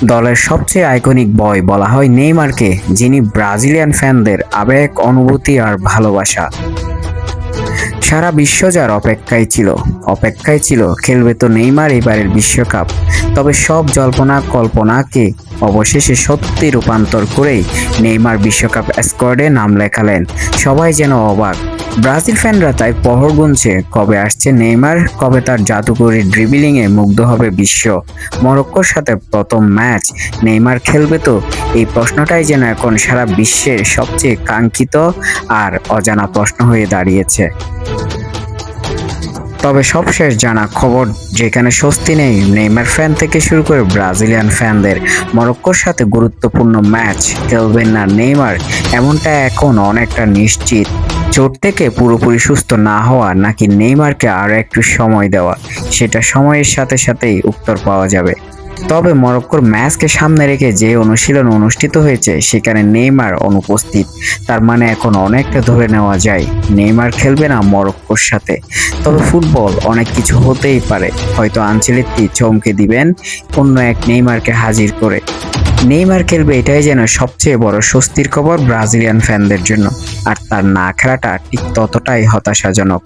দলের সবচেয়ে আইকনিক বয় বলা হয় নেইমারকে, যিনি ব্রাজিলিয়ান ফ্যানদের আবেগ, অনুভূতি আর ভালোবাসা। সারা বিশ্ব যার অপেক্ষায় ছিল খেলবে তো নেইমার এবারের বিশ্বকাপ। তবে সব জল্পনা কল্পনাকে অবশেষে সত্যি রূপান্তর করেই নেইমার বিশ্বকাপ স্কোয়াডে নাম লেখালেন। সবাই যেন অবাক, ব্রাজিল ফ্যানরা তাই প্রহর গুনছে, কবে আসছে নেইমার, কবে তার জাদুকরী ড্রিবলিংয়ে মুগ্ধ হবে বিশ্ব। মরক্কোর সাথে প্রথম ম্যাচ নেইমার খেলবে তো, এই প্রশ্নটাই যেন এখন সারা বিশ্বের সবচেয়ে কাঙ্ক্ষিত আর অজানা প্রশ্ন হয়ে দাঁড়িয়েছে। তবে সবশেষ জানা খবর, যেখানে স্বস্তি নেই নেইমার ফ্যান থেকে শুরু করে ব্রাজিলিয়ান ফ্যানদের। মরক্কোর সাথে গুরুত্বপূর্ণ ম্যাচ খেলবেন না নেইমার, এমনটা এখন অনেকটা নিশ্চিত। চোট থেকে পুরোপুরি সুস্থ না হওয়া নাকি নেইমারকে আরও একটু সময় দেওয়া, সেটা সময়ের সাথে সাথেই উত্তর পাওয়া যাবে। তবে মরক্কোর ম্যাচকে সামনে রেখে যে অনুশীলন অনুষ্ঠিত হয়েছে সেখানে নেইমার অনুপস্থিত, তার মানে এখন অনেকটা ধরে নেওয়া যায় নেইমার খেলবে না মরক্কোর সাথে। তবে ফুটবল অনেক কিছু হতেই পারে, হয়তো আনচেলত্তি চমকে দিবেন অন্য এক নেইমারকে হাজির করে। নেইমার খেলবে এটাই যেন সবচেয়ে বড় স্বস্তির খবর ব্রাজিলিয়ান ফ্যানদের জন্য, আর তার না খেলাটা ঠিক ততটাই হতাশাজনক।